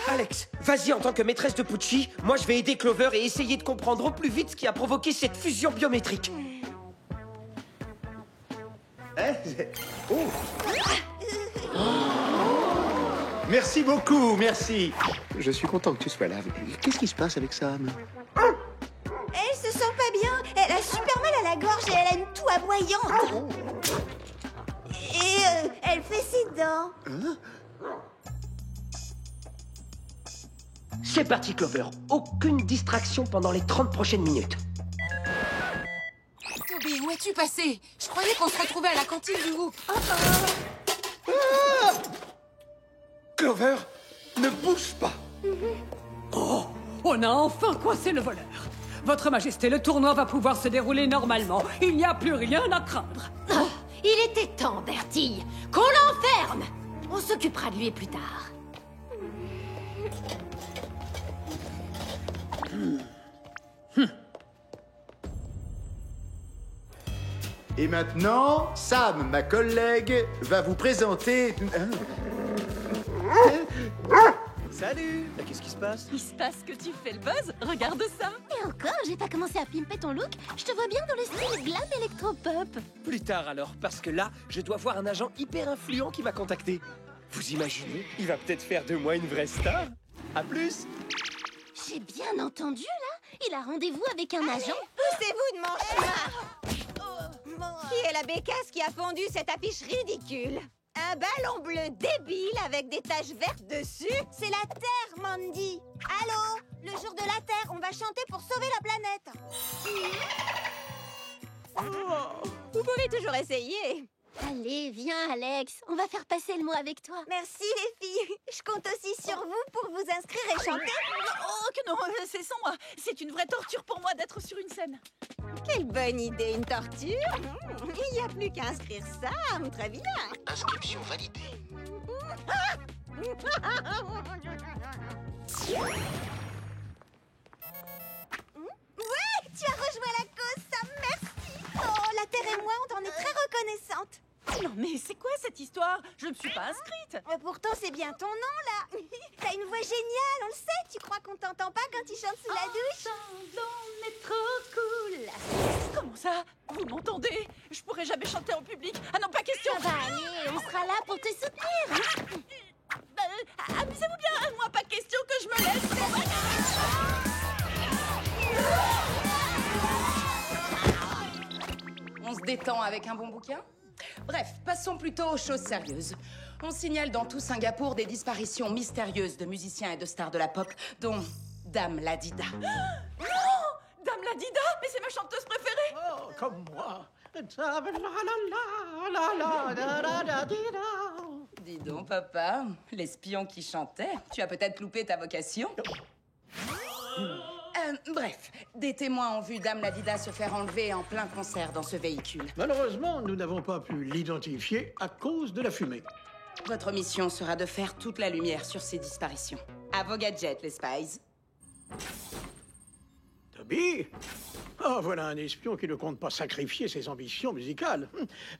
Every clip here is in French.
Alex, vas-y en tant que maîtresse de Pucci. Moi, je vais aider Clover et essayer de comprendre au plus vite ce qui a provoqué cette fusion biométrique. Hein? Oh. Merci beaucoup, merci. Je suis content que tu sois là. Qu'est-ce qui se passe avec Sam? Elle se sent pas bien. Elle a super mal à la gorge et elle a une toux aboyante. Et elle fait ses dents. Hein? C'est parti, Clover. Aucune distraction pendant les 30 prochaines minutes. Toby, où es-tu passé? Je croyais qu'on se retrouvait à la cantine du Hoop. Clover, ne bouge pas. Oh, on a enfin coincé le voleur. Votre Majesté, le tournoi va pouvoir se dérouler normalement. Il n'y a plus rien à craindre. Oh, il était temps, Bertille, qu'on l'enferme. On s'occupera de lui plus tard. Et maintenant, Sam, ma collègue, va vous présenter... Salut! Qu'est-ce qui se passe? Il se passe que tu fais le buzz. Regarde ça. Et encore, j'ai pas commencé à pimper ton look. Je te vois bien dans le style glam électropop. Plus tard alors, parce que là, je dois voir un agent hyper influent qui m'a contacté. Vous imaginez? Il va peut-être faire de moi une vraie star. À plus! J'ai bien entendu, là. Il a rendez-vous avec un agent. Poussez-vous de mon chemin. Qui est la bécasse qui a fondu cette affiche ridicule? Un ballon bleu débile avec des taches vertes dessus? C'est la Terre, Mandy. Allô? Le jour de la Terre, on va chanter pour sauver la planète. Vous pouvez toujours essayer. Allez, viens, Alex. On va faire passer le mot avec toi. Merci les filles. Je compte aussi sur vous pour vous inscrire et chanter. Oh, que non, c'est sans moi. C'est une vraie torture pour moi d'être sur une scène. Quelle bonne idée, une torture. Il n'y a plus qu'à inscrire Sam, très bien. Inscription validée. Ouais, tu as rejoint la cause, Sam, merci. Oh, la Terre et moi, on t'en est très reconnaissante. Non, mais c'est quoi cette histoire? Je ne me suis pas inscrite. Pourtant, c'est bien ton nom, là. T'as une voix géniale, on le sait. Tu crois qu'on t'entend pas quand tu chantes sous la douche? On est trop cool. Comment ça? Vous m'entendez? Je pourrais jamais chanter en public. Ah non, pas question. Ça va aller, on sera là pour te soutenir. Amusez-vous bien. Moi, pas question que je me laisse. On se détend avec un bon bouquin? Bref, passons plutôt aux choses sérieuses. On signale dans tout Singapour des disparitions mystérieuses de musiciens et de stars de la pop, dont Dame Ladida. Non! Dame Ladida? Mais c'est ma chanteuse préférée! Oh, comme moi. Dis donc, papa, l'espion qui chantait, tu as peut-être loupé ta vocation. Bref, des témoins ont vu Dame Ladida se faire enlever en plein concert dans ce véhicule. Malheureusement, nous n'avons pas pu l'identifier à cause de la fumée. Votre mission sera de faire toute la lumière sur ces disparitions. À vos gadgets, les Spies. Toby? Oh, voilà un espion qui ne compte pas sacrifier ses ambitions musicales.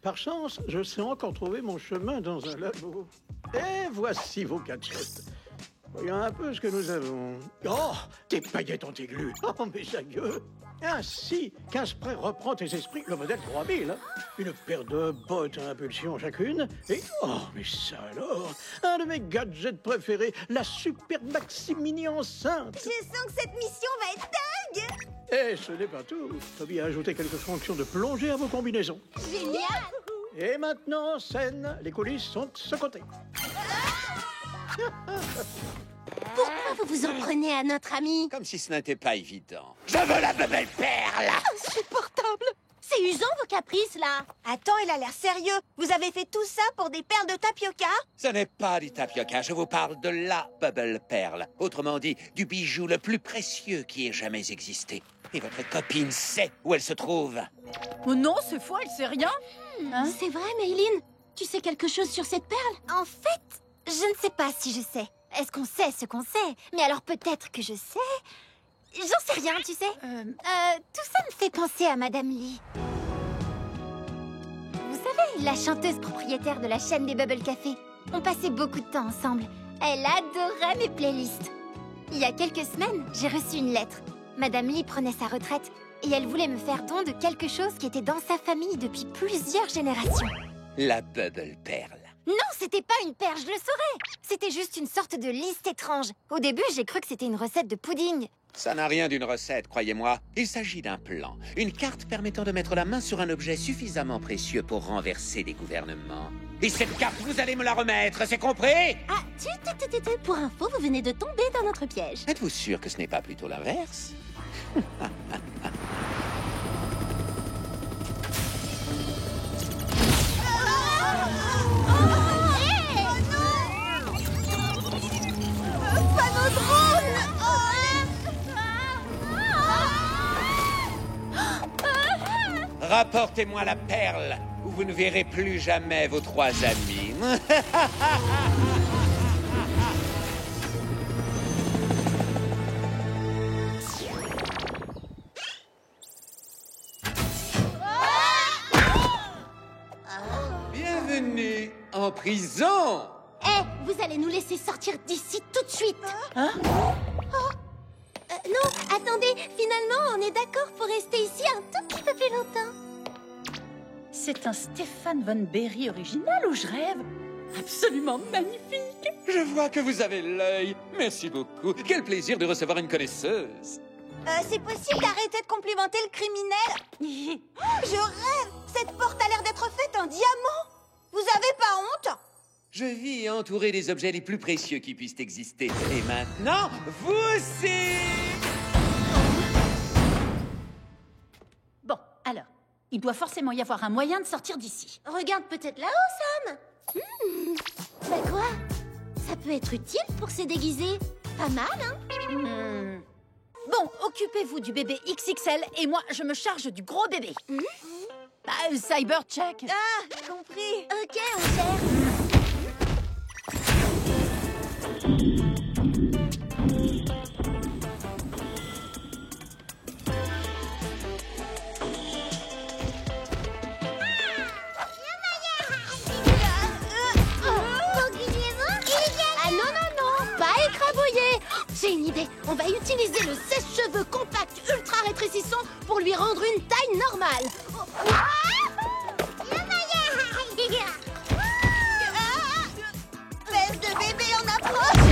Par chance, je sais encore trouver mon chemin dans un labo. Et voici vos gadgets. Voyons un peu ce que nous avons. Oh, des paillettes anti-glu. Oh, mes aïeux. Ainsi qu'Inspray reprend tes esprits, le modèle 3000. Hein. Une paire de bottes à impulsion chacune. Et, oh, mais ça alors, un de mes gadgets préférés, la Super Maxi Mini enceinte. Je sens que cette mission va être dingue. Et ce n'est pas tout. Toby a ajouté quelques fonctions de plongée à vos combinaisons. Génial. Et maintenant, en scène, les coulisses sont de ce côté. Pourquoi vous vous en prenez à notre ami? Comme si ce n'était pas évident. Je veux la belle perle! Insupportable. C'est usant, vos caprices, là. Attends, il a l'air sérieux. Vous avez fait tout ça pour des perles de tapioca? Ce n'est pas du tapioca, je vous parle de la bubble perle. Autrement dit, du bijou le plus précieux qui ait jamais existé. Et votre copine sait où elle se trouve. Oh non, c'est faux, elle sait rien. C'est vrai, Mayline? Tu sais quelque chose sur cette perle? En fait, je ne sais pas si je sais. Est-ce qu'on sait ce qu'on sait? Mais alors peut-être que je sais. J'en sais rien, tu sais. Tout ça me fait penser à Madame Lee. Vous savez, la chanteuse propriétaire de la chaîne des Bubble Café. On passait beaucoup de temps ensemble. Elle adorait mes playlists. Il y a quelques semaines, j'ai reçu une lettre. Madame Lee prenait sa retraite et elle voulait me faire don de quelque chose qui était dans sa famille depuis plusieurs générations. La Bubble Perle. Non, c'était pas une perle, je le saurais. C'était juste une sorte de liste étrange. Au début, j'ai cru que c'était une recette de pudding. Ça n'a rien d'une recette, croyez-moi. Il s'agit d'un plan. Une carte permettant de mettre la main sur un objet suffisamment précieux pour renverser des gouvernements. Et cette carte, vous allez me la remettre, c'est compris? Ah, pour info, vous venez de tomber dans notre piège. Êtes-vous sûr que ce n'est pas plutôt l'inverse? Rapportez-moi la perle, ou vous ne verrez plus jamais vos 3 amis. Bienvenue en prison. Vous allez nous laisser sortir d'ici tout de suite. Non, attendez, finalement, on est d'accord pour rester ici un tout petit peu plus longtemps. C'est un Stéphane Von Berry original ou je rêve? Absolument magnifique. Je vois que vous avez l'œil. Merci beaucoup. Quel plaisir de recevoir une connaisseuse. C'est possible d'arrêter de complimenter le criminel? Je rêve! Cette porte a l'air d'être faite en diamant! Vous avez pas honte? Je vis entouré des objets les plus précieux qui puissent exister. Et maintenant, vous aussi! Bon, alors, il doit forcément y avoir un moyen de sortir d'ici. Regarde peut-être là-haut, Sam. Bah quoi? Ça peut être utile pour se déguiser. Pas mal, hein? Bon, occupez-vous du bébé XXL et moi, je me charge du gros bébé. Cybercheck. Ah, compris. Ok, on gère. Ah non, pas écrabouiller. J'ai une idée. On va utiliser le sèche-cheveux compact ultra rétrécissant pour lui rendre une taille normale. Baisse de bébé en approche.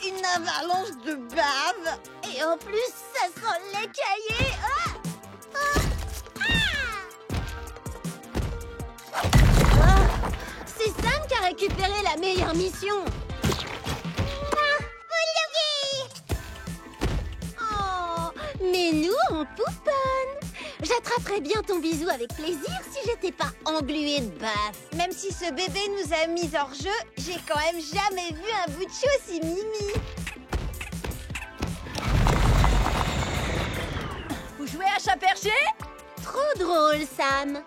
Une avalanche de bave. Et en plus, ça sent l'écaillé. C'est Sam qui a récupéré la meilleure mission. Oh, mais nous, on pouponne. J'attraperais bien ton bisou avec plaisir si j'étais pas engluée de bave. Même si ce bébé nous a mis hors jeu, j'ai quand même jamais vu un bout de chou aussi mimi. Vous jouez à chat perché? Trop drôle, Sam.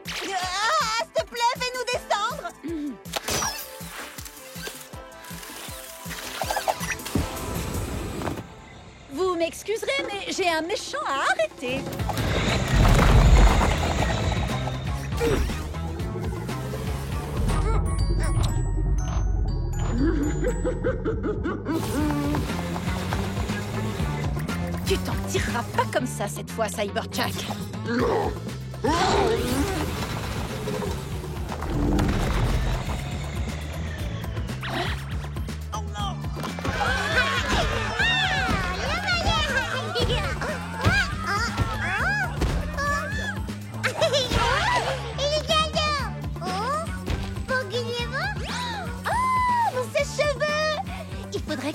Ah, s'il te plaît, fais-nous descendre. Vous m'excuserez, mais j'ai un méchant à arrêter. Tu t'en tireras pas comme ça cette fois, Cyberjack.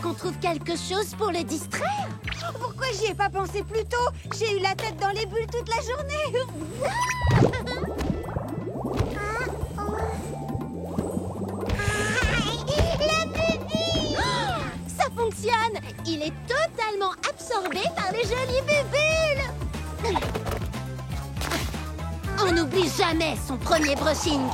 Qu'on trouve quelque chose pour le distraire. Pourquoi j'y ai pas pensé plus tôt? J'ai eu la tête dans les bulles toute la journée. Le bébé! Ça fonctionne. Il est totalement absorbé par les jolies bulles. On n'oublie jamais son premier brushing.